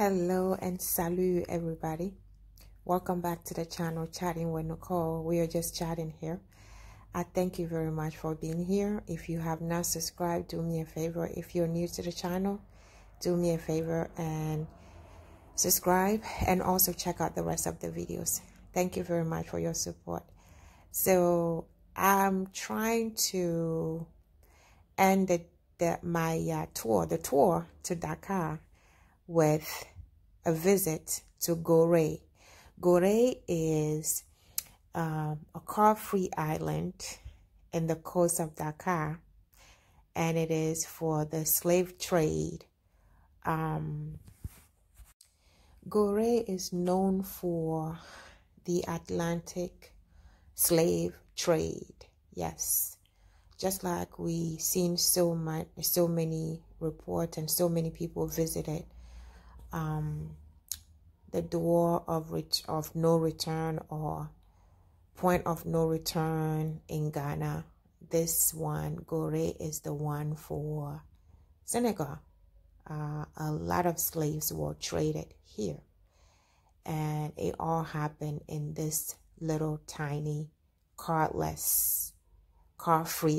Hello and salut everybody. Welcome back to the channel Chatting with Nicole. We are just chatting here. I thank you very much for being here. If you have not subscribed, do me a favor. If you're new to the channel, do me a favor and subscribe, and also check out the rest of the videos. Thank you very much for your support. So I'm trying to end my tour to Dakar with a visit to Gorée. Gorée is a car-free island in the coast of Dakar, and it is for the slave trade. Gorée is known for the Atlantic slave trade. Yes, just like we seen so many reports and so many people visited the door of no return, or point of no return in Ghana. This one, Gorée, is the one for Senegal. A lot of slaves were traded here, and it all happened in this little tiny car-free,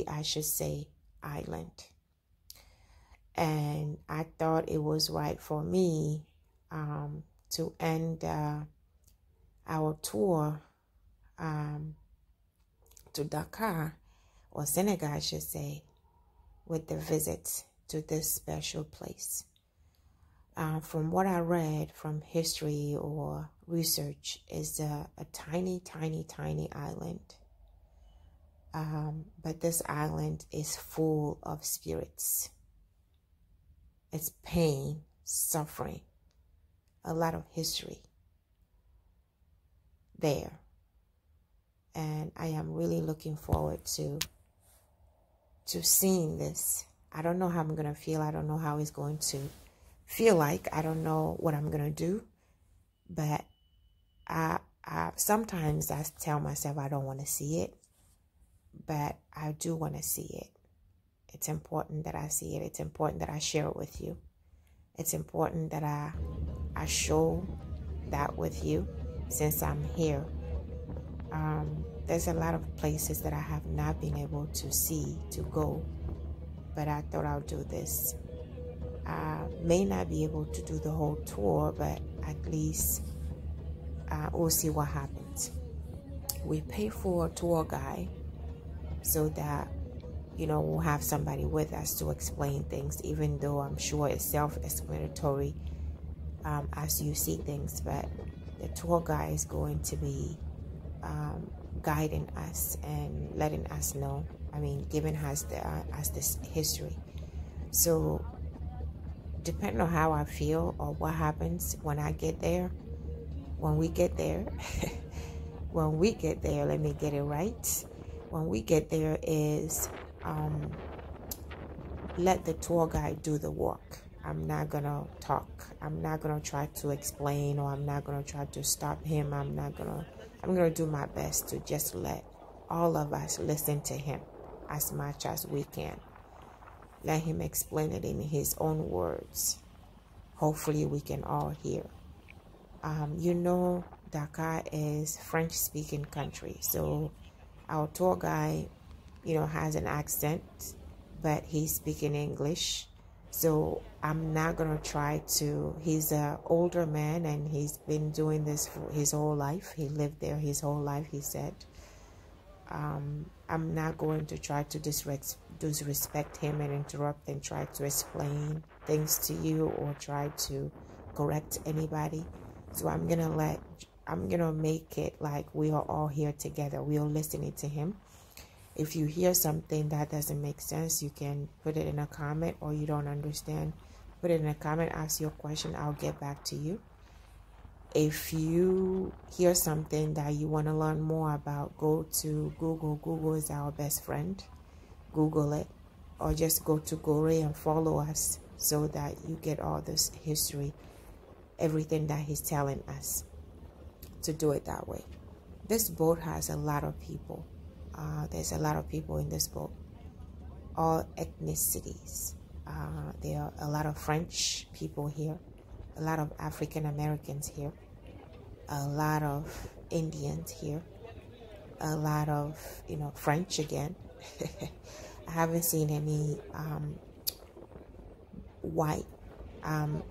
I should say, island. And I thought it was right for me to end our tour to Dakar, or Senegal, I should say, with the visit to this special place. From what I read from history or research, is a tiny island. But this island is full of spirits. It's pain, suffering, a lot of history there. And I am really looking forward to seeing this. I don't know how I'm going to feel. I don't know how it's going to feel like. I don't know what I'm going to do. But I sometimes I tell myself I don't want to see it. But I do want to see it. It's important that I see it. It's important that I share it with you. It's important that I show that with you since I'm here. There's a lot of places that I have not been able to see, to go, but I thought I'll do this. I may not be able to do the whole tour, but at least we'll see what happens. We pay for a tour guide so that, you know, we'll have somebody with us to explain things, even though I'm sure it's self-explanatory as you see things. But the tour guide is going to be guiding us and letting us know, giving us this history. So depending on how I feel or what happens when I get there, when we get there, let me get it right. When we get there is let the tour guide do the work. I'm not gonna talk. I'm not gonna try to explain, or I'm not gonna try to stop him. I'm gonna do my best to just let all of us listen to him as much as we can. Let him explain it in his own words. Hopefully we can all hear. You know, Dakar is French-speaking country, so our tour guide, you know, has an accent, but he's speaking English. So I'm not going to try to, he's an older man and he's been doing this for his whole life. He lived there his whole life, he said. I'm not going to try to disrespect him and interrupt and try to explain things to you or try to correct anybody. So I'm going to make it like we are all here together. We are listening to him. If you hear something that doesn't make sense, you can put it in a comment, or you don't understand, put it in a comment, ask your question, I'll get back to you. If you hear something that you want to learn more about, go to Google. Google is our best friend. Google it, or just go to Gorée and follow us so that you get all this history, everything that he's telling us, to do it that way. This boat has a lot of people. There's a lot of people in this boat, all ethnicities. There are a lot of French people here. a lot of African Americans here, a lot of Indians here, a lot of, you know, French again. I haven't seen any white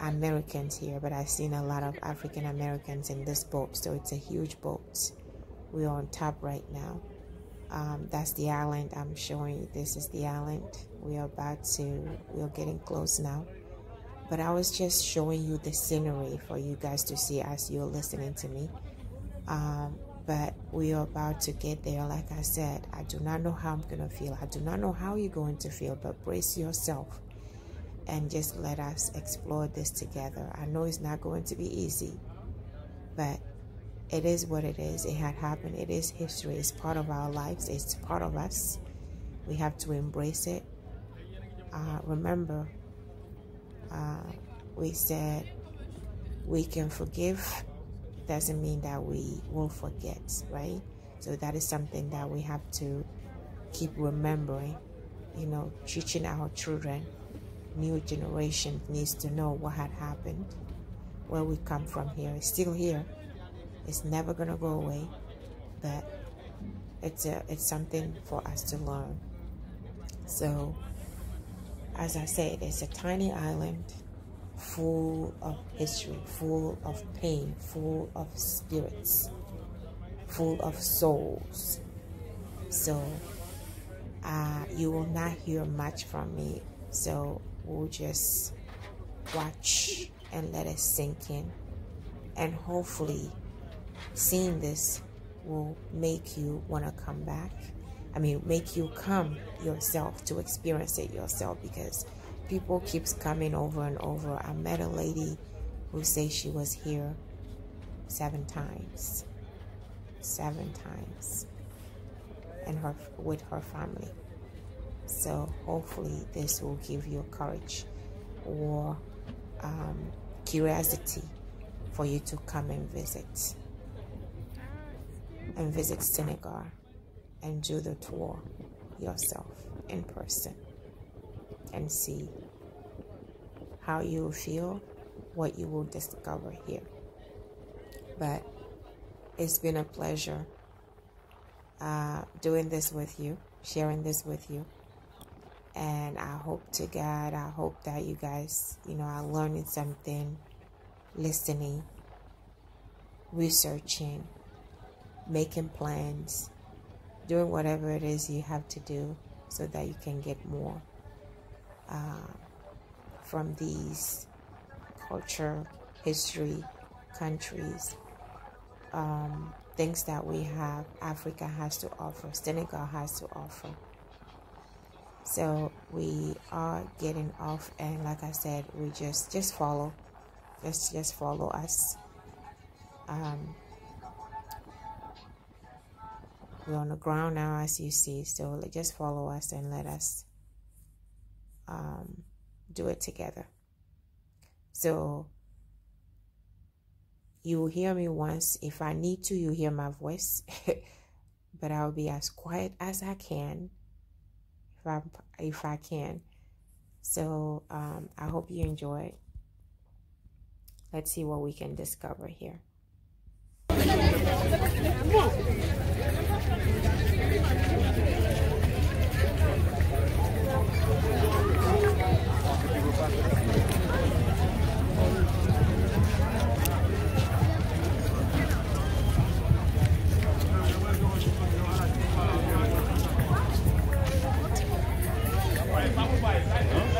Americans here, but I've seen a lot of African Americans in this boat. So it's a huge boat. We're on top right now. That's the island I'm showing you. This is the island. We're getting close now. But I was just showing you the scenery for you guys to see as you're listening to me. But we are about to get there. Like I said, I do not know how I'm going to feel. I do not know how you're going to feel, but brace yourself and just let us explore this together. I know it's not going to be easy, but it is what it is. It had happened. It is history. It's part of our lives. It's part of us. We have to embrace it. Remember, we said we can forgive. Doesn't mean that we will forget, right? So that is something that we have to keep remembering, you know, teaching our children. New generation needs to know what had happened, where we come from here. It's still here. It's never gonna go away, but it's something for us to learn. So, as I said, it's a tiny island full of history, full of pain, full of spirits, full of souls. So you will not hear much from me. So we'll just watch and let it sink in. And hopefully seeing this will make you want to come back. I mean, make you come yourself to experience it yourself, because people keeps coming over and over. I met a lady who says she was here 7 times. 7 times. And with her family. So hopefully this will give you courage or curiosity for you to come and visit. And visit Senegal and do the tour yourself in person and see how you will feel, what you will discover here. But it's been a pleasure doing this with you, sharing this with you. And I hope to God, I hope that you guys, you know, are learning something, listening, researching, making plans, doing whatever it is you have to do so that you can get more from these culture, history, countries, things that we have, Africa has to offer, Senegal has to offer. So we are getting off, and like I said, we just follow. Just follow us. We're on the ground now, as you see. So just follow us and let us do it together. So you will hear me once. If I need to, you hear my voice. But I'll be as quiet as I can. If I can. So I hope you enjoyed. Let's see what we can discover here.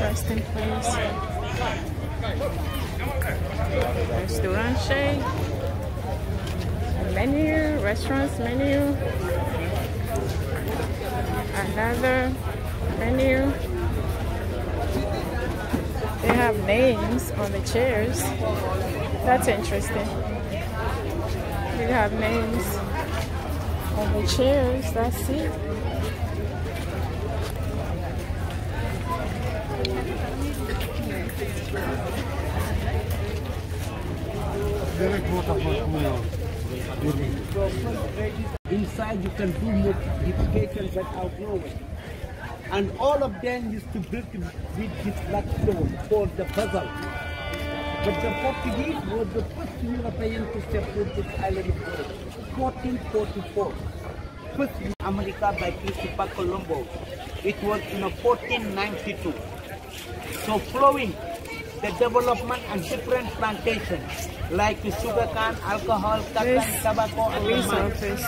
Resting place. Restaurant shade. Menu, restaurant's menu. Another menu. They have names on the chairs. That's interesting. They have names on the chairs. That's it. Inside you can do multiplication without knowing. And all of them used to build with this black stone called the puzzle. But the Portuguese were the first European to step foot this island of Gorée. 1444. First in America by Christopher Colombo. It was in 1492. So following the development and different plantations like sugarcane, alcohol, cotton, tobacco, and resources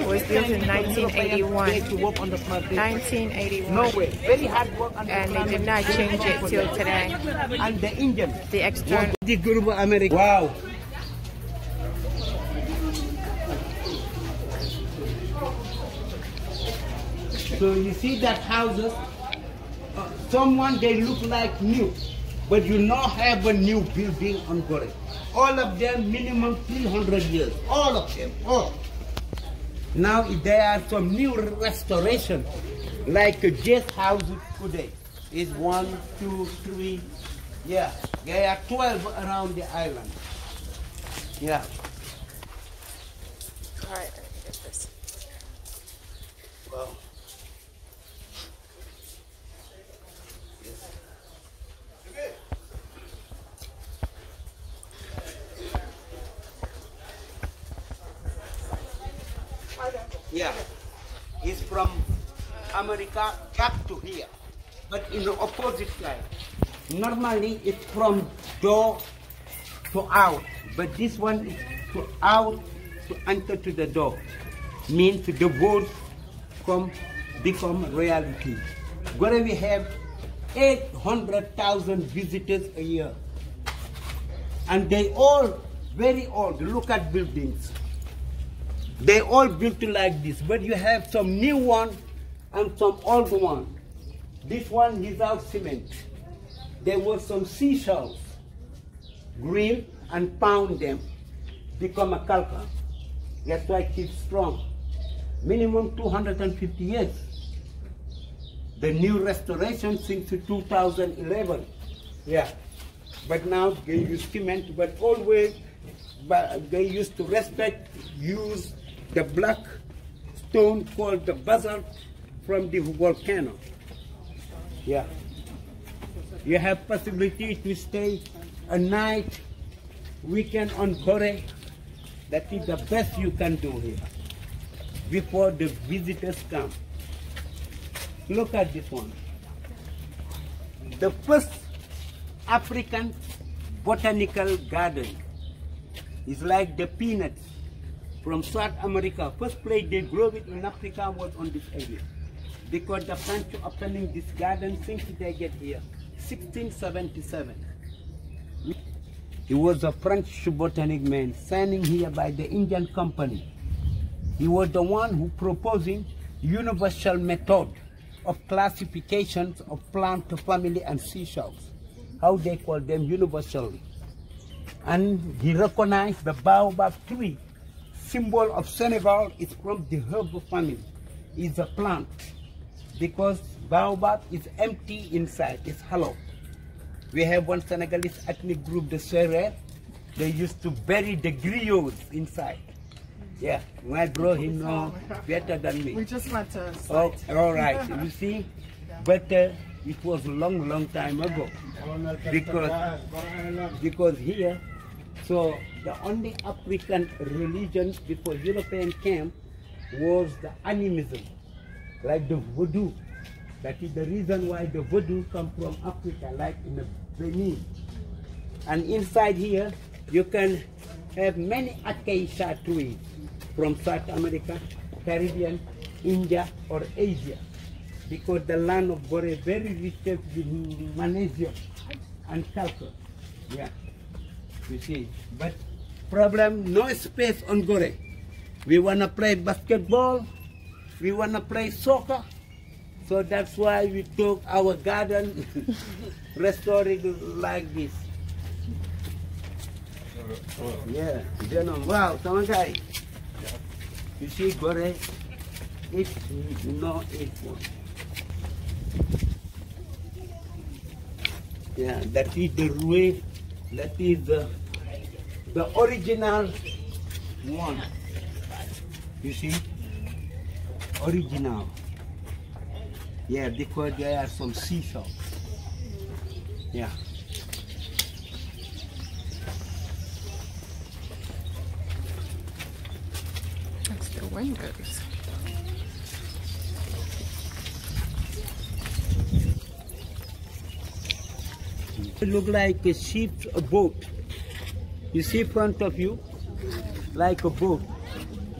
was built in 1981. No way. Very hard work on and they did not change it till today. And the Indian, the external. The group of America. Wow. So you see that houses, someone they look like new, but you not have a new building on Gorée. All of them minimum 300 years. All of them. All. Now there are some new restoration, like a guest house today. Is 1, 2, 3. Yeah, there are 12 around the island. Yeah. All right, get this. Wow. Yeah, it's from America back to here, but in the opposite side. Normally it's from door to out, but this one is to out to enter to the door. Means the votes become reality. Gorée we have 800,000 visitors a year, and they all very old. Look at buildings. They all built like this, but you have some new one and some old one. This one without cement. There were some seashells, grill and pound them, become a calca. That's why it keeps strong. Minimum 250 years. The new restoration since 2011. Yeah, but now they use cement, but always they used to use the black stone called the basalt from the volcano. Yeah. You have possibility to stay a night, weekend on Gorée. That is the best you can do here before the visitors come. Look at this one. The first African botanical garden is like the peanuts from South America. First place they grow it in Africa was on this area. Because the French opening this garden since they get here, 1677. He was a French botanic man standing here by the Indian company. He was the one who proposing universal method of classifications of plant family and seashells. How they call them universally. And he recognized the baobab tree, symbol of Senegal, is from the herb family. It's a plant because baobab is empty inside, it's hollow. We have one Senegalese ethnic group, the Serer. They used to bury the griots inside. Yeah, my bro, he know better than me. We just went to Oh, all right, you see? But it was a long time ago. Because here, so the only African religion before European came was the animism, like the voodoo. That is the reason why the voodoo come from Africa, like in the Benin. And inside here, you can have many acacia trees from South America, Caribbean, India, or Asia. Because the land of Gorée is very rich with magnesium and sulfur. Yeah, you see. But problem, no space on Gorée. We want to play basketball, we want to play soccer. So that's why we took our garden, restore it like this. Yeah, you know, wow, someone guy. You see, Gorée, it's no equal. Yeah, that is the way, that is the original one. You see, original. Yeah, because there are some seashells. Yeah. windows. It looks like a ship's a boat. You see in front of you, like a boat.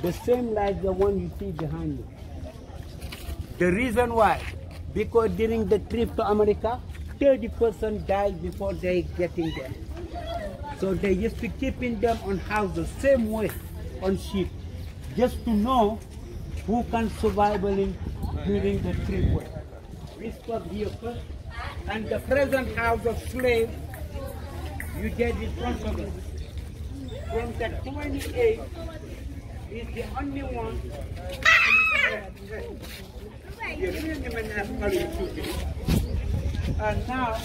The same like the one you see behind you. The reason why, because during the trip to America, 30% died before they getting there. So they used to keeping them on houses, same way on ship, just to know who can survive during the trip. We stop here first, and the present house of slave, you get in front of us. From the 28 is the only one. And now,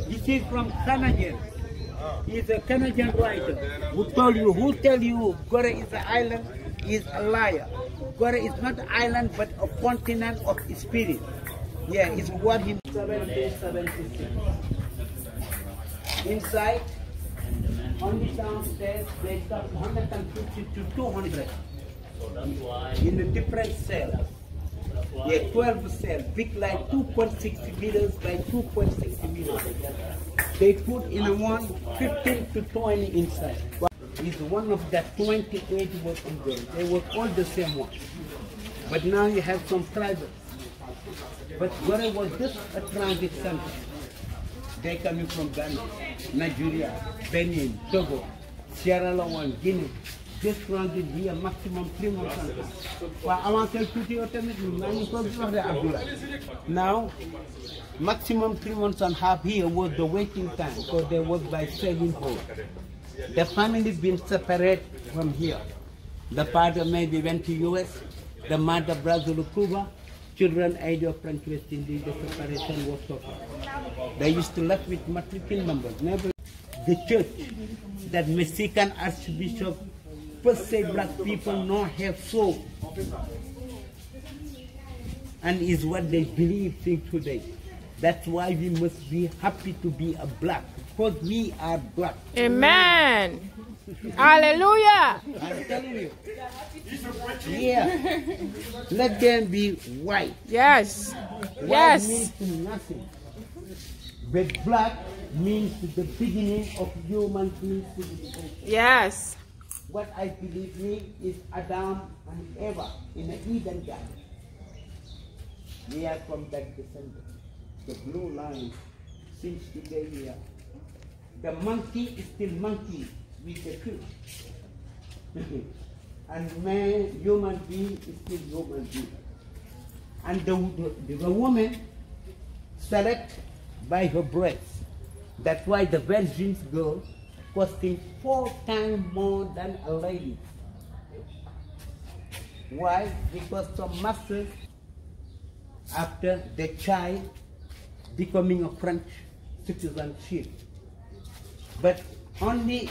this is from Canadian. He's a Canadian writer who tell you Gore is an island is a liar. Gore is not an island but a continent of spirit. Yeah, it's what in 1776. Inside, only downstairs, they got 150 to 200 in a different cells. Yeah, 12 cells, big like 2.6 meters by 2.6 meters. They put in a one 15 to 20 inside. Is one of the 28 was in there. They were all the same one. But now you have some private. But Gore was just a transit center. They coming from Ghana, Nigeria, Benin, Togo, Sierra Leone, Guinea. This transit here maximum 3 months. Now, maximum 3 months and a half here was the waiting time because they was by sailing boat. The family been separated from here. The father maybe went to US, the mother Brazil, Cuba, children age of French West Indies, the separation was over. They used to left with matricule numbers. Never the church that Mexican Archbishop first say black people not have soul. And is what they believe in today. That's why we must be happy to be a black, because we are black. Amen. Hallelujah. I'm telling you. Yeah. Let them be white. Yes. White Yes. means nothing. But black means the beginning of human civilization. Yes. What I believe me is Adam and Eva in the Eden garden. We are from that descendant. The blue line since today here. The monkey is still monkey with the truth. And man, human being is still human being. And the woman select by her breasts. That's why the virgin girl costing 4 times more than a lady. Why? Because some masters, after the child becoming a French citizenship, but only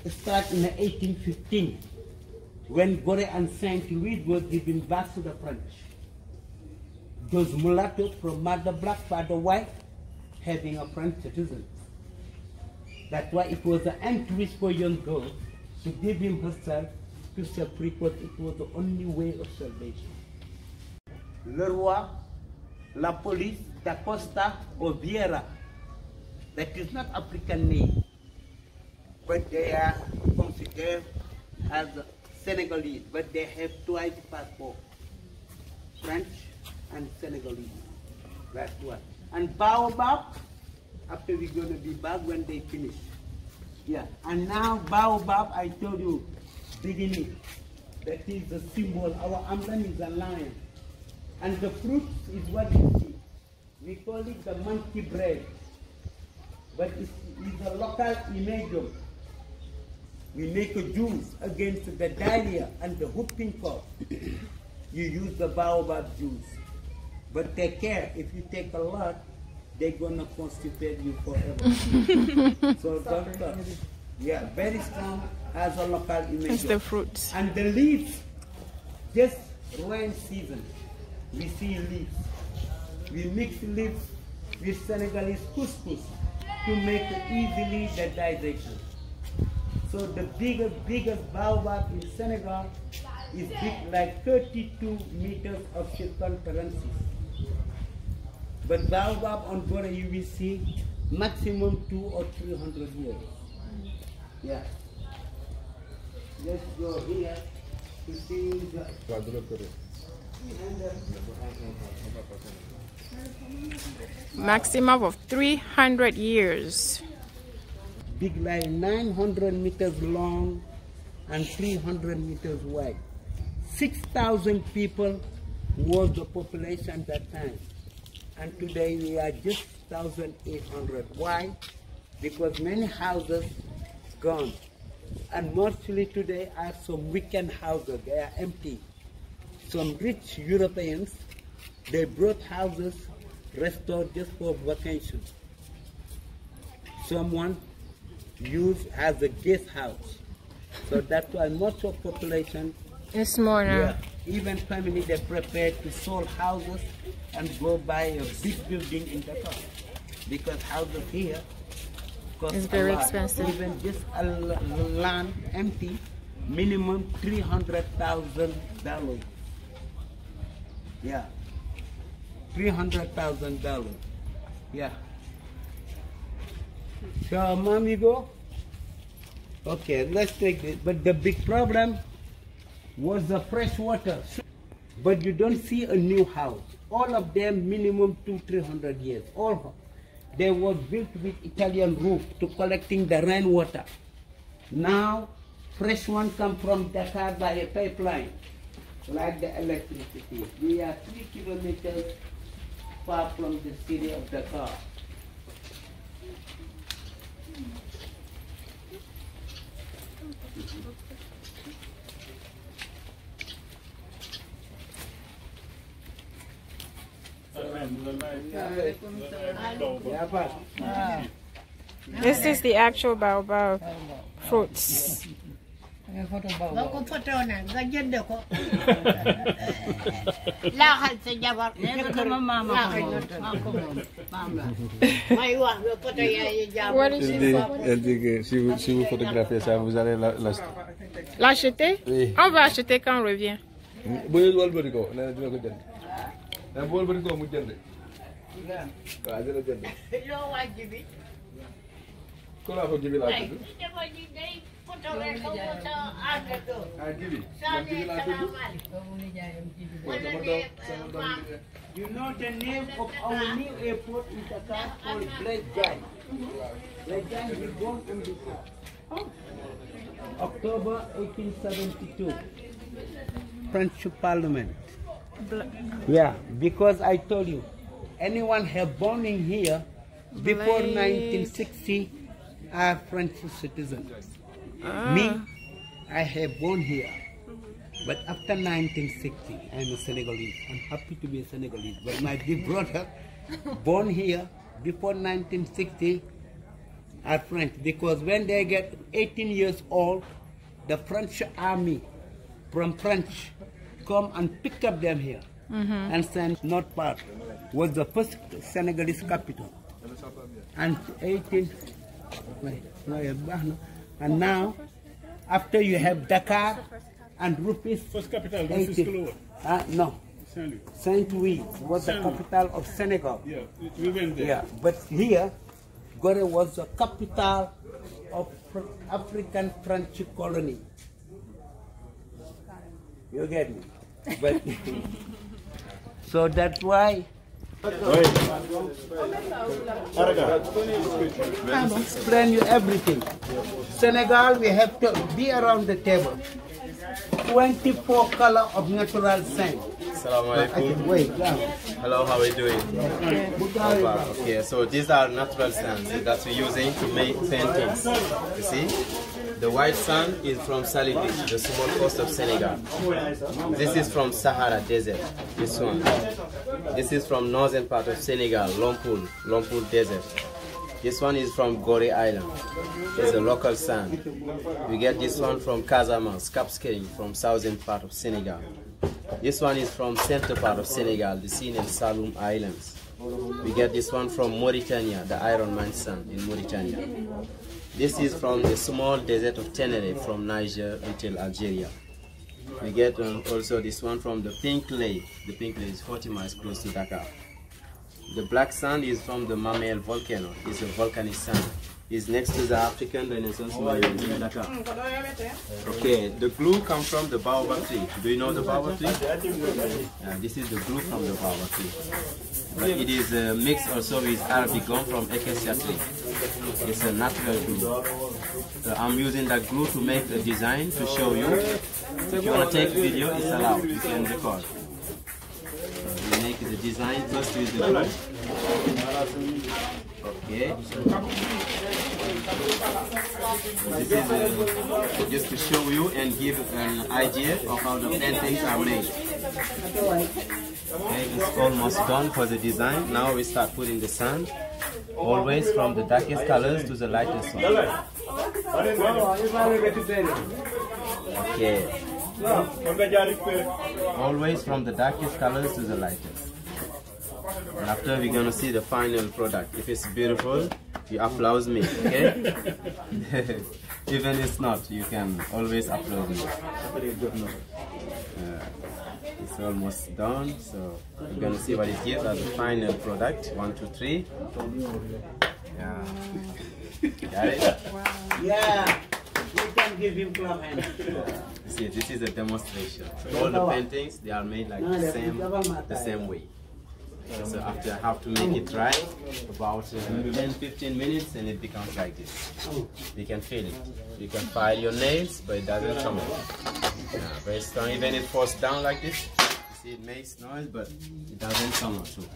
start in 1815 when Gore and Saint Louis was given back to the French. Those mulattoes from mother black, father white, having a French citizen. That's why it was an entry for young girl to give him herself to self, because it was the only way of salvation. Le Roi, La Police, Da Costa, or Vieira. That is not African name, but they are considered as Senegalese, but they have twice passport, French and Senegalese. That's what. And Baobab, after we're going to be back when they finish. Yeah, and now Baobab, I told you, beginning, that is the symbol. Our emblem is a lion. And the fruit is what you see. We call it the monkey bread. But it's a local imagum. We make a juice against the diarrhea and the whooping cough. You use the baobab juice. But take care, if you take a lot, they're gonna constipate you forever. So don't touch. Yeah, very strong as a local imagum. It's the fruits. And the leaves, just rain season, we see leaves. We mix leaves with Senegalese couscous to make easily the digestion. So the biggest baobab in Senegal is big like 32 meters of circumference. But baobab on Gorée you will see maximum 200 or 300 years. Yeah. Let's go here to see the Maximum of 300 years. big like 900 meters long and 300 meters wide. 6,000 people was the population that time. And today we are just 1,800. Why? Because many houses gone. And mostly today are some weekend houses, they are empty. Some rich Europeans, they brought houses restored just for vacation. Someone used as a guest house. So that's why most of population, It's more now. yeah, even family, they prepared to sell houses and go buy a big building in Dakar. Because houses here cost It's a very lot. expensive. Even just a land empty, minimum $300,000. Yeah, $300,000. Yeah. So, mom, you go? Okay, let's take this. But the big problem was the fresh water. But you don't see a new house. All of them minimum 200-300 years. All they were built with Italian roof to collecting the rainwater. Now, fresh one come from Dakar by a pipeline, like the electricity. We are 3 kilometers far from the city of Dakar. This is the actual baobab fruits. Ko photo na nga jënd ko laaxal sa jabar mama may wax nga photo yaay jabar What did she say? Elle dit que si vous photographiez ça, vous allez l'acheter. L'acheter? Oui. On va acheter quand on revient. Bu wal bari ko na dina ko jënd. Da bu wal bari ko mu jënd. Waaw dina jënd. loo wàjj bi Ko la ko jibi la ay tudd. jabar ji day photo rek ko photo ànd do Ah jibi. saa ne salaamaaleykum wala ne maam You know the name of our new airport in Dakar called Blaise Diagne. Blaise Diagne was born in this house. October 1872. French Parliament. Yeah, because I told you, anyone have born in here before Blaise. 1960 are French citizens. Me, I have born here. But after 1960, I'm a Senegalese. I'm happy to be a Senegalese. But my big brother, born here before 1960, are French. Because when they get 18 years old, the French army from French come and pick up them here. And send North Part was the first Senegalese capital. And and now, after you have Dakar and Rufis, First capital, Rufisque. no, Saint-Louis. Saint-Louis was the Saint-Louis. capital of Senegal. Yeah, we went there. Yeah, but here, Gorée was the capital of African French colony. You get me? But so that's why. Explain you everything. Senegal, we have to be around the table. 24 color of natural sand. Assalamu alaikum. Wait, down. Hello, how are you doing? Okay, so these are natural sands that we're using to make paintings. You see? The white sand is from Salidi, the small coast of Senegal. This is from Sahara Desert, this one. This is from northern part of Senegal, Lompoul Desert. This one is from Gorée Island. It's a local sand. We get this one from Casamance, Cap Skirring, from southern part of Senegal. This one is from center part of Senegal, the Sine and Saloum Islands. We get this one from Mauritania, the Iron Man sand in Mauritania. This is from the small desert of Tenerife, from Niger until Algeria. We get also this one from the Pink Lake. The Pink Lake is 40 miles close to Dakar. The black sand is from the Mamel volcano. It's a volcanic sand. It's next to the African Renaissance Museum in Dakar. Okay, the glue comes from the baobab tree. Do you know the baobab tree? This is the glue from the baobab tree. But it is mixed also with Arabic gum from acacia tree. It's a natural glue. So I'm using that glue to make a design to show you. If you want to take video, it's allowed. You can record. We make the design first with the glue. Okay. This is just to show you and give an idea of how the paintings are made. Okay, it's almost done for the design. Now we start putting the sand, always from the darkest colors to the lightest one. Okay. Always from the darkest colors to the lightest. And after we're gonna see the final product. If it's beautiful, you applaud me, okay? Even if it's not, you can always applaud me. It's almost done, so we're gonna see what it gives as the final product. 1, 2, 3. Yeah. Got it? Wow. Yeah. You can give him club hand. See, this is a demonstration. So all the paintings, they are made like the same way. So after I have to make it dry, about 10-15 minutes, and it becomes like this. You can feel it. You can file your nails, but it doesn't come out. Yeah, very strong. Even if it falls down like this, you see it makes noise, but it doesn't come out too.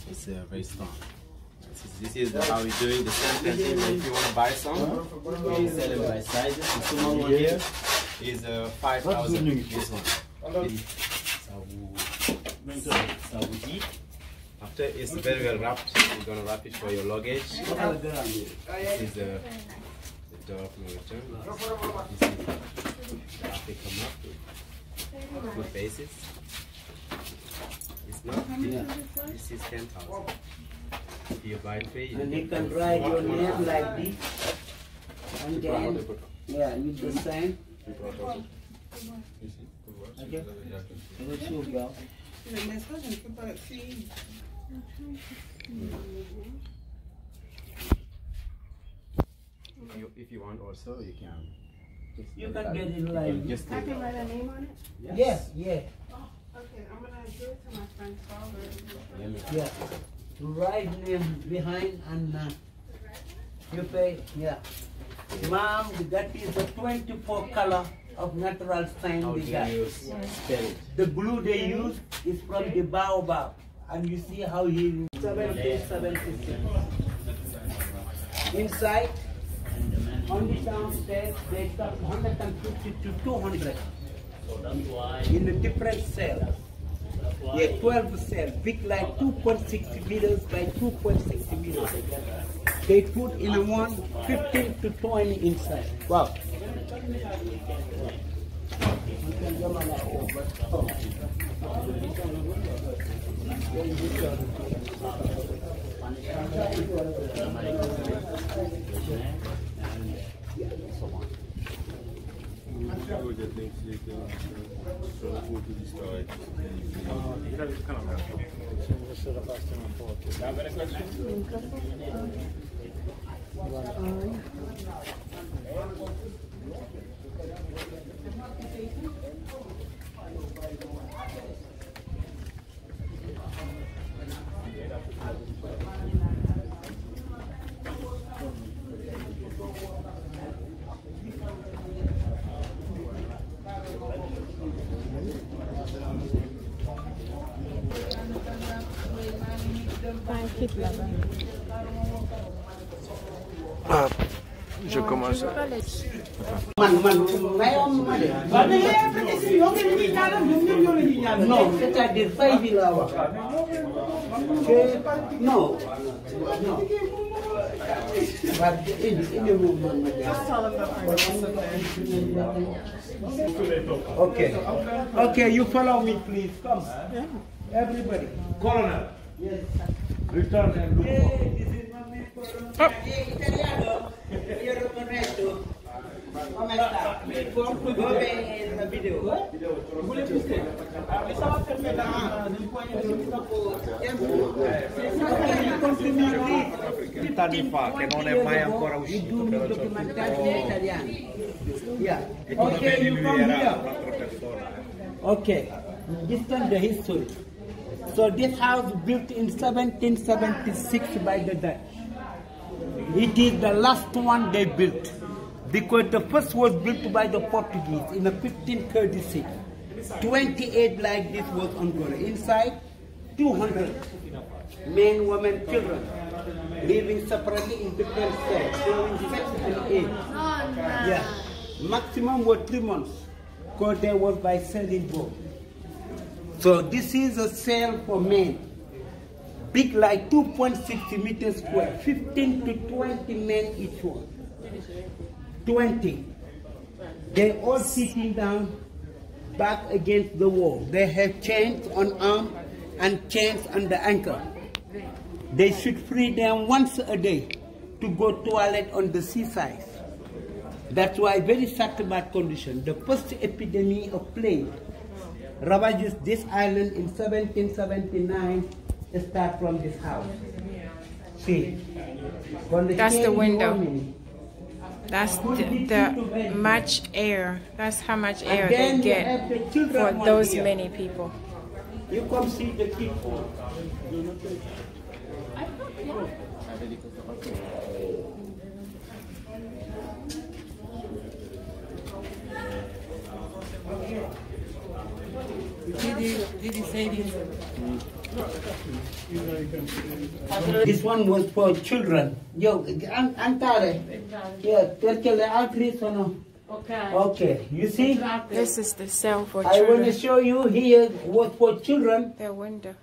It's very strong. This is how we're doing the same painting. If you want to buy some, we sell them by sizes. The small one here is 5,000. This one. After it's very well wrapped, you're gonna wrap it for your luggage. This is the door from the return. This is they come up with good bases. It's not. This is 10,000. If you buy 3, and you can write your name like this, and then with the sign. Okay. If you want also, you can. You can get it like just I can write a name on it? Yes, yeah. Oh, okay, I'm going to give it to my friend's father. Yeah. Write name behind and you pay, yeah. Mom, that is the 24 color of natural sign they got. The glue they use is from the baobab. And you see how he 776. Inside, on the downstairs, they got 150 to 200 in a different cells. Yeah, 12 cells, big like 2.6 meters by 2.6 meters. They put in a one 15 to 20 inside. Wow. Je commence. Non, c'est-à-dire pas évident. Non. Okay. Okay, you follow me, please. Come. Everybody. Colonel, Return and look for. Io lo corretto. Come sta? Come video? Anni fa, che non è mai ancora uscito, però Okay, you come here. un'altra persona. Okay, this is the history. So this house built in 1776 by the Dutch. It is the last one they built because the first was built by the Portuguese in 1536. 28 like this was ongoing. Inside, 200 men, women, children living separately in different cells, showing sex and age. Yeah, maximum was 3 months because there was by selling both. So this is a cell for men, big like 2.60 meters square, 15 to 20 men each one. 20. They all sitting down, back against the wall. They have chains on arm and chains on the ankle. They should free them once a day to go toilet on the seaside. That's why very sad bad condition. The first epidemic of plague ravages this island in 1779. Start from this house. See, That's the window. That's the much air. That's how much air they get for those many people. You come see the people. Did he say this? This one was for children. Yo, Antare. Yeah, terkele altri sono. Okay. Okay, you see? This is the cell for I want to children. show you here was for children. Their window.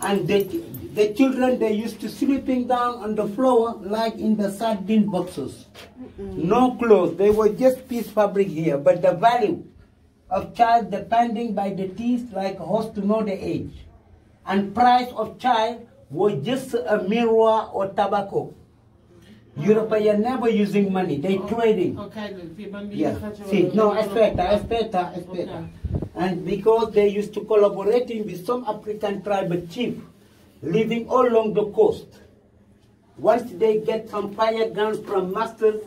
And the children, they used to sleeping down on the floor like in the sardine boxes. No clothes. They were just piece fabric here. But the value of child depending by the teeth like a horse to know the age. And price of child was just a mirror or tobacco. European never using money. They trading. Okay, Yeah. See, no, aspetta. And because they used to collaborating with some African tribal chief living all along the coast. Once they get some fire guns from masters,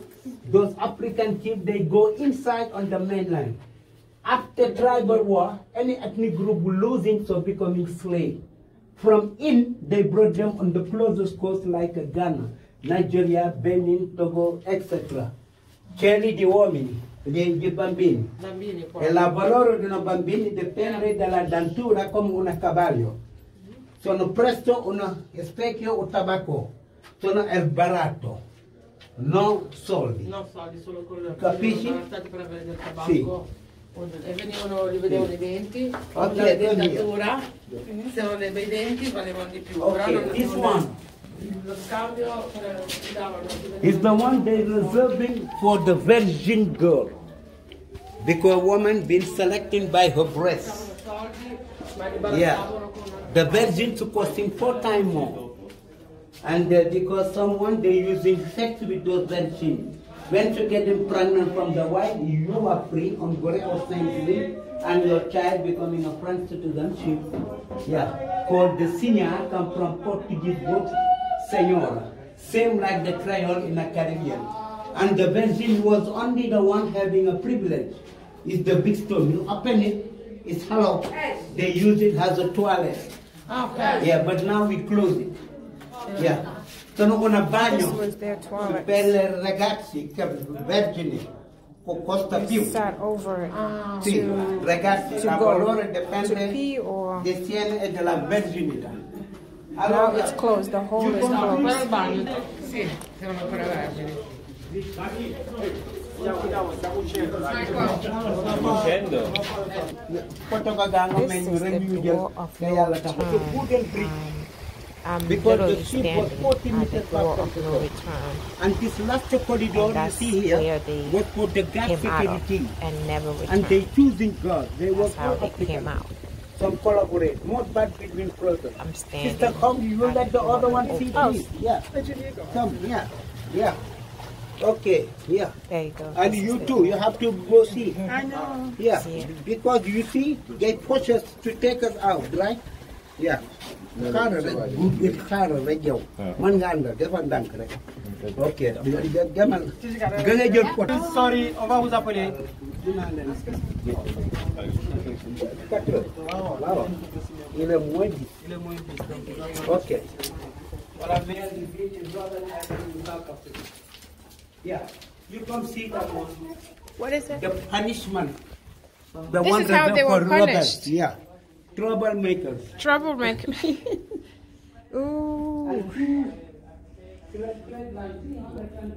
those African chiefs, they go inside on the mainland. After tribal war, any ethnic group will losing, so becoming slave. From in, they brought them on the closest coast like Ghana, Nigeria, Benin, Togo, etc. Kelly di uomini, di bambini. E la valore di una bambini dipende dalla dentura come un cavallo. Sono presto uno specchio o tabacco. Sono il baratto, non soldi. No soldi, solo quello. Capisci? Stati per avere del tabacco. Sì. E li vedevano i denti, Ok, la dentatura, se non aveva i denti valevano di più. Okay, this one Lo scambio si davano. is the one they reserving for the virgin girl. Because woman been selected by her breast. Yeah. The virgins costing 4 times more. And because someone they using sex with those virgins. When you get them pregnant from the wife, you are free on Gore or Saint and your child becoming a French citizenship. Yeah. Called the senior, come from Portuguese word senora. Same like the Creole in the Caribbean. And the virgin was only the one having a privilege. It's the big stone. You open it, it's hollow. They use it as a toilet. Okay. Yeah, but now we close it. Yeah. Sono una This bagno was their toilet. per le ragazzi che vergini costa più. Sat over Sì, to ragazzi, to la go valore to dipende pee or di tiene e della verginità. now it's closed. The hole is No, closed. per il bagno. Sì, siamo ancora vergini. Foto ka ganga This men is review the jël door of kaya no la tax. return. Wooden brick. I'm Because literally the ship was standing 40 at the meters door back of from no the return. And this last corridor you That's see here where they was for the gas came out of security. and never And they returned. choosing God. They were That's how all they African. came out. Some collaborate. Not bad between brothers. I'm standing. Sister, come. You will let the other one see Oh. please. Yeah. Come. Yeah. Yeah. Okay. Yeah. There you go. And This you is the- too. You have to go see. I know. Yeah. See it. Because you see, they push us to take us out, right? Yeah. Xaaral rek bu xaaral rek yow. Man nga àndal defal ndànk rek. Ok. Demal. Nga nga jël pot. Sorry, on va vous appeler. Dinaa leen. 4 heures. Waaw. Il est moins 10. Il est moins 10. Ok. Voilà, mais Yeah. You come see that one. What is it? The punishment. The This one is how they were for rebels. punished. Yeah. Troublemakers. Troublemaker. Ooh.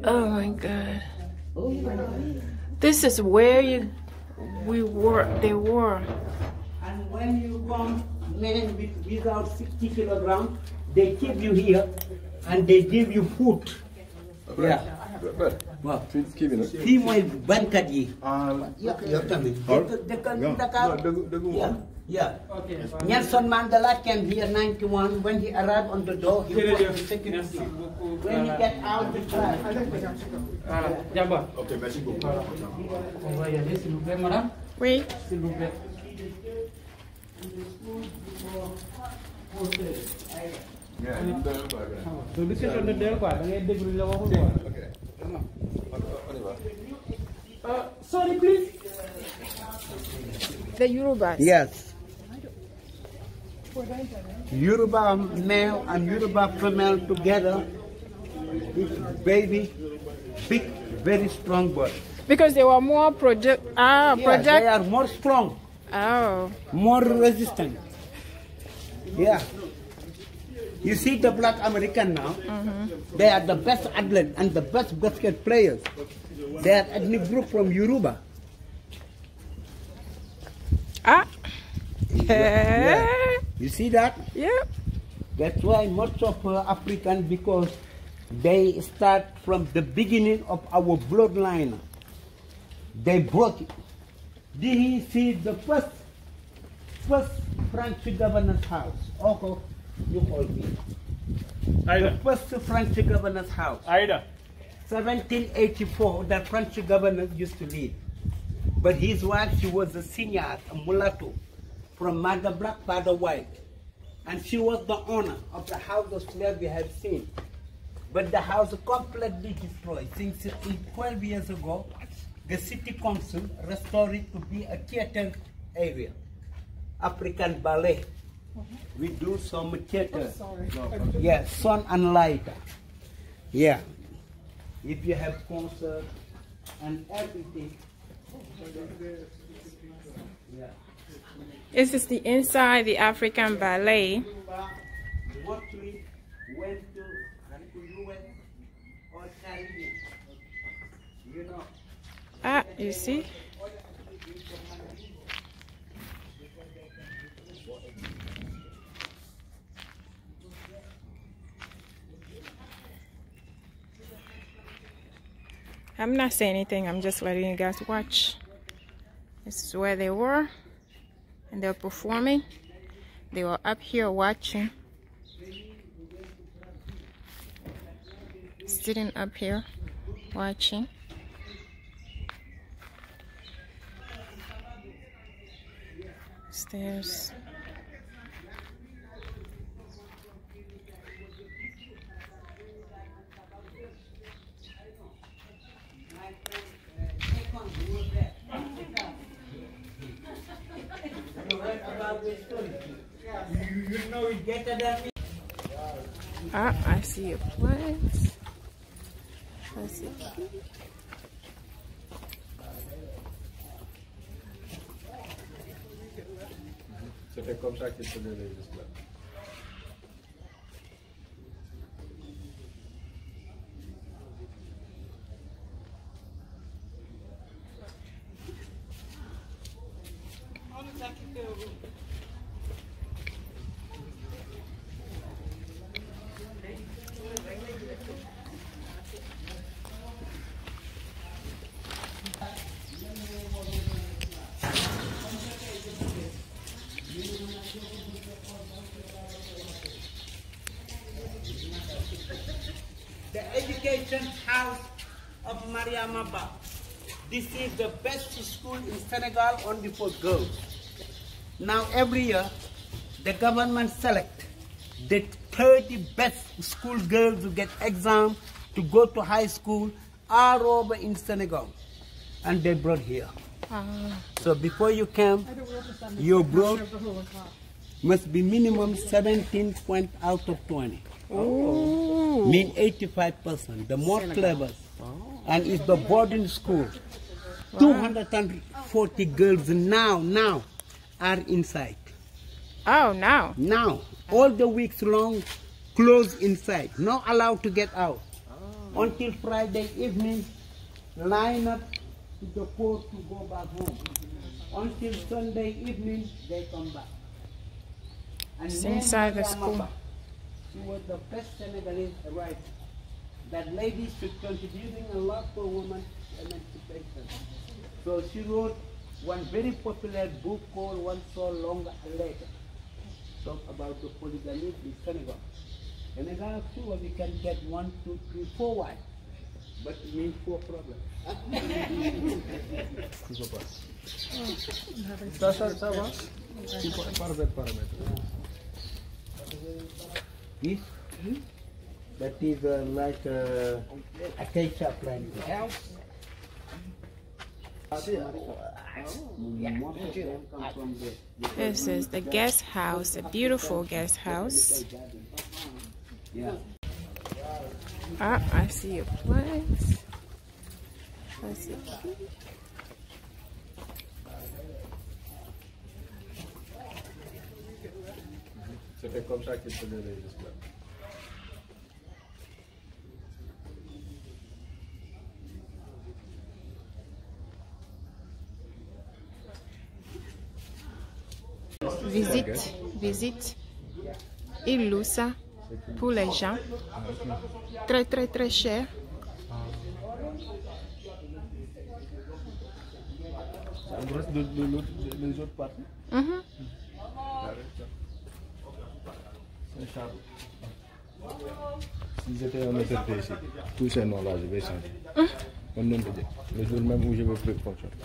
Oh my God. This is where they were. And when you come, men without 60 kilograms, they keep you here and they give you food. Yeah. Wow. kii bi nag. Fii mooy bankat yi. Yow tamit. Dakar. Yeah. Yeah. Nelson Mandela came here 91. When he arrived on the door, he was the security. When he get out, he cried. voilà, Jamba. ok merci beaucoup. On va y aller, s'il vous plaît, madame. Oui. S'il vous plaît. So this is on the day quoi, da ngay déglu la waxul quoi. ok on y va. Sorry, please. The Yorubas. Yes. Yoruba male and Yoruba female together, this baby, big, very strong boy. Because they were more project. Yeah, they are more strong, Oh. more resistant. Yeah. You see the black American now, they are the best athletes and the best basket players. They are ethnic group from Yoruba. Ah. Yeah. You see that? Yep. That's why most of Africans, because they start from the beginning of our bloodline. They broke it. Did he see the first French governor's house? Okay, you call me. The first French governor's house. 1784, the French governor used to live. But his wife, she was a senior, a mulatto, from mother black, father white. And she was the owner of the house of slaves we have seen. But the house completely destroyed. Since 12 years ago, the city council restored it to be a theater area. African ballet. We do some theater. Yeah, sun and light. Yeah. If you have concert and everything. Yeah. This is the inside the African ballet. Mostly went to US or Caribbean. You know. Ah, you see? I'm not saying anything, I'm just letting you guys watch. This is where they were, and they're performing. They were up here watching. Sitting up here, watching. Stairs. You know it better than me. Ah, I see a place. I see a key. C'était comme ça qu'il se donnait jusque-là. education house of Mariamaba. This is the best school in Senegal only for girls. Now every year, the government select the 30 best school girls who get exam to go to high school all over in Senegal. And they brought here. So before you come, your growth must be minimum 17 points out of 20. Mean 85%, the more clever. And it's the boarding school. 240 girls now are inside. Oh, now? Now, all the weeks long, closed inside, not allowed to get out. Until Friday evening, line up to the port to go back home. Until Sunday evening, they come back. And It's inside the school. She was the best Senegalese writer. That lady should contributing a lot for women's emancipation. So she wrote one very popular book called One So Long a Letter. Talk about the polygamy in Senegal. Senegal too, we can get 1, 2, 3, 4 wives. But it means 4 problems. Ça va? This, that is like acacia plant. This is the guest house, a beautiful guest house. Yeah. Ah, I see a plant. That's it. C'était comme ça qu'il faisait les esclaves. Visite Il Loussa pour les gens. Très, très, très cher. Il reste les autres parties. Si j'étais un autorité ici, tous ces noms-là, je vais changer. Le jour même où je vais plus fonctionner.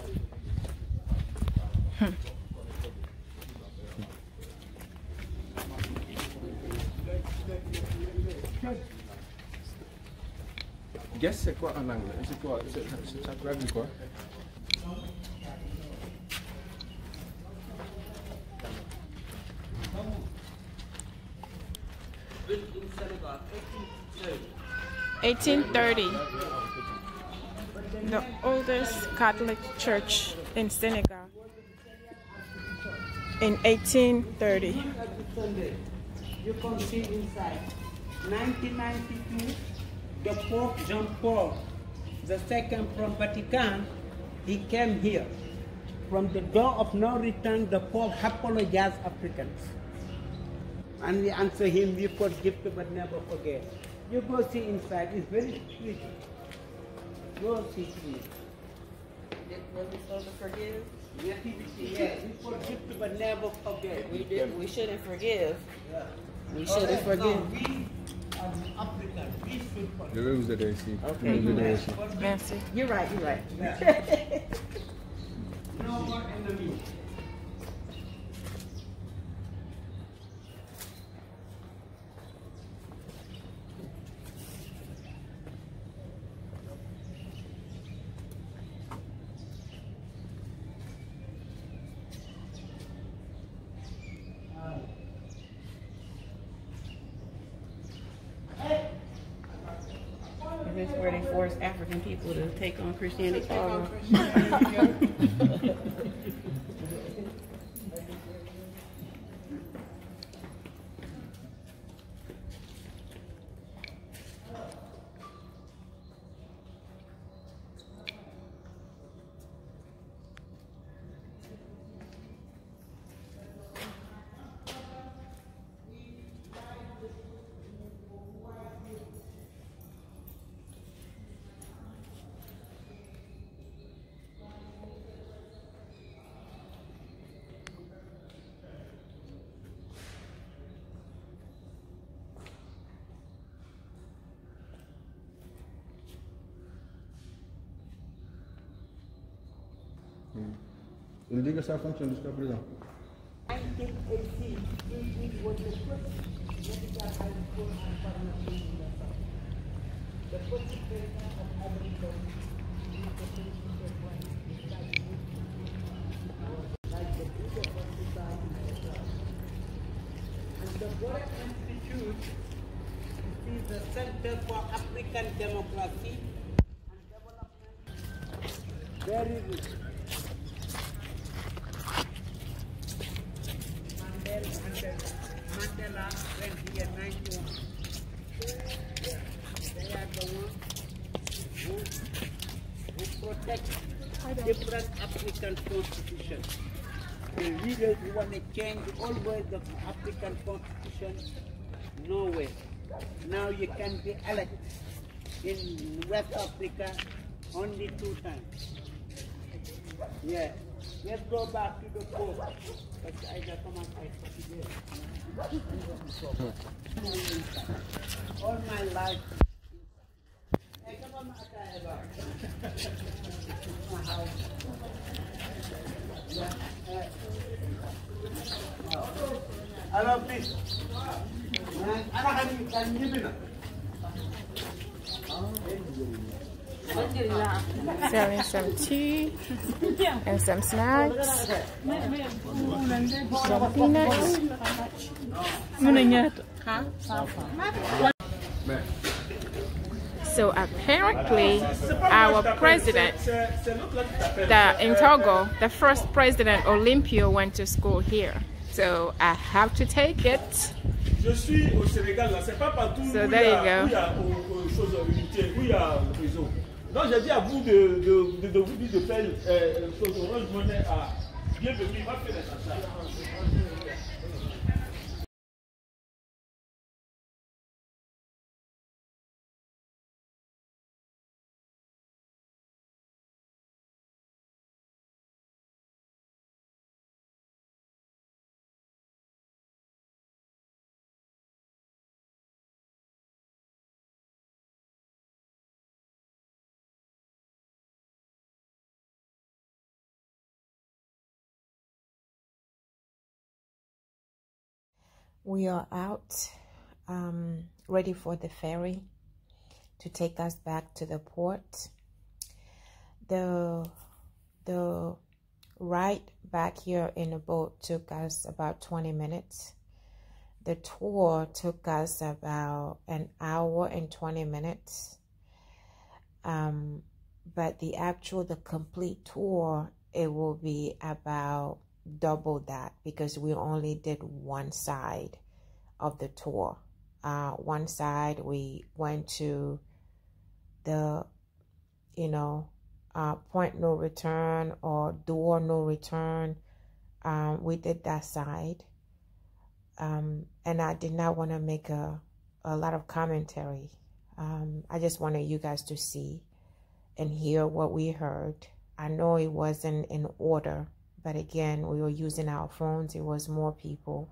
Guess c'est quoi en anglais? C'est quoi? Ça traduit quoi? Built in Senegal, 1830. The oldest Catholic church in Senegal. In 1830. You can see inside. 1992, the Pope John Paul II from Vatican, he came here. From the door of no return, the Pope apologized Africans. And we answer him, we forgive but never forget. You go see inside, it's very pretty. Go see please. Was we supposed to forgive? Yeah, we forgive but never forget. We shouldn't forgive. Yeah. We shouldn't forgive. We are African. We should forgive. Je vais vous aider ici. Okay. Je vais vous aider ici. Merci. You're right. No more enemies. Is this where they force African people to take on Christianity? Il dit que ça fonctionne jusqu'à présent. The Border Institute is the Center for African Democracy and Development. Very rich. Mandela went here 91. They are the ones who protect different African constitutions. The leaders who want to change always the African constitution, no way. Now you can be elected in West Africa only 2 times. Yeah. Let's go back to the coast. All my life. I love this. Selling some tea and some snacks, some peanuts. So apparently our president, in Togo, the first president Olympio went to school here. So I have to take it. So there you go. Donc j'ai dit à vous de vous dire de faire Orange Money à bienvenue, va faire les achats. We are out, ready for the ferry to take us back to the port. The ride back here in the boat took us about 20 minutes. The tour took us about an hour and 20 minutes. But the complete tour, it will be about double that because we only did one side of the tour. One side we went to the point no return or door no return. We did that side, and I did not want to make a lot of commentary. I just wanted you guys to see and hear what we heard. I know it wasn't in order, but again, we were using our phones. It was more people.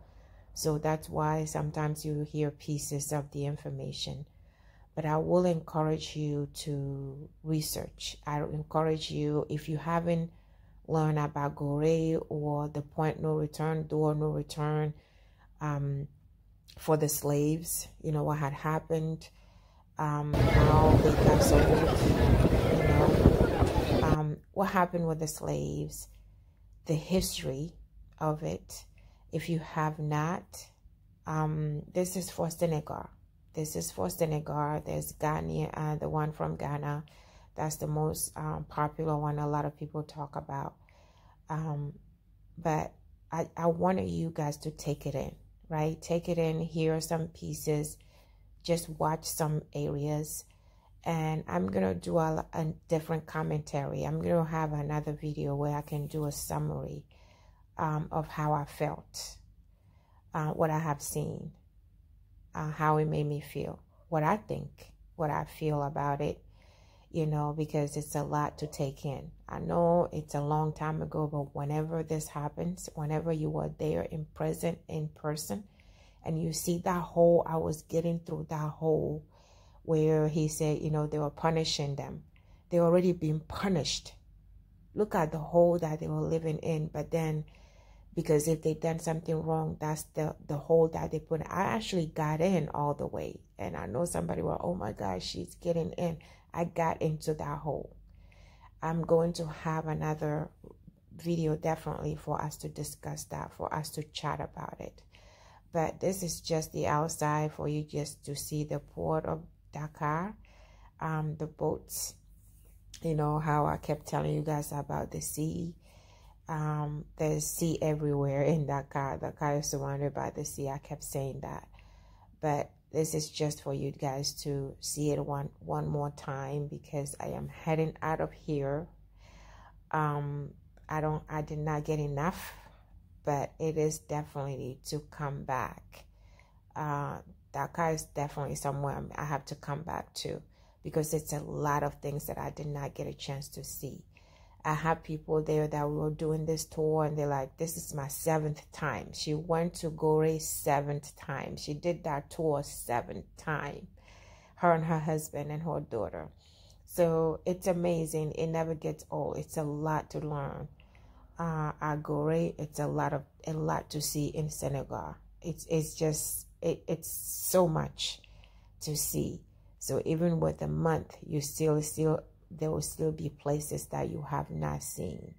So that's why sometimes you hear pieces of the information. But I will encourage you to research. I encourage you, if you haven't learned about Gorée or the point no return, door no return, for the slaves, what had happened, how they got sold, what happened with the slaves, the history of it. If you have not, this is for Senegal. This is for Senegal. There's Ghana, the one from Ghana. That's the most popular one a lot of people talk about. But I wanted you guys to take it in, right? Take it in, hear some pieces, just watch some areas. And I'm going to do a different commentary. I'm going to have another video where I can do a summary of how I felt, what I have seen, how it made me feel, what I think, what I feel about it, because it's a lot to take in. I know it's a long time ago, but whenever this happens, whenever you are there in person, and you see that hole, I was getting through that hole where he said, they were punishing them. They already been punished. look at the hole that they were living in. But then, because if they done something wrong, that's the hole that they put in. I actually got in all the way. And I know somebody will, oh my gosh, she's getting in. I got into that hole. I'm going to have another video definitely for us to discuss that, for us to chat about it. But this is just the outside for you just to see the port of Dakar, the boats. You know how I kept telling you guys about the sea. There's sea everywhere in Dakar. Dakar is surrounded by the sea. I kept saying that. But this is just for you guys to see it one more time, because I am heading out of here. I did not get enough, but it is definitely to come back. Dakar is definitely somewhere I have to come back to, because it's a lot of things that I did not get a chance to see. I have people there that were doing this tour, and they're like, this is my 7th time. She went to Gorée 7th time. She did that tour 7th time, her and her husband and her daughter. So it's amazing. It never gets old. It's a lot to learn. At Gorée, it's a lot to see in Senegal. It's so much to see. So even with a month, you there will still be places that you have not seen.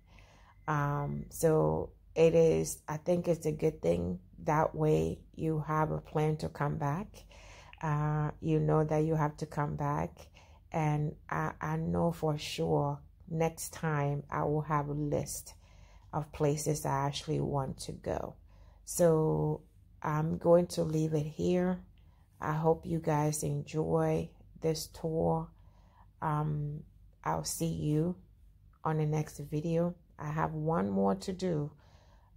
So it is, I think it's a good thing. That way you have a plan to come back. You know that you have to come back. And I know for sure next time I will have a list of places I actually want to go. So I'm going to leave it here. I hope you guys enjoy this tour. I'll see you on the next video. I have one more to do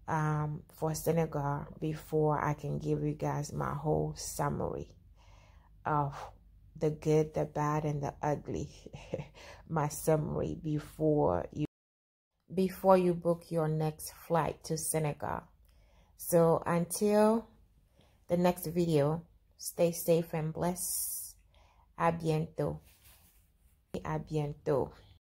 for Senegal before I can give you guys my whole summary of the good, the bad, and the ugly. My summary before you book your next flight to Senegal. So until the next video, stay safe and blessed. À bientôt. À bientôt.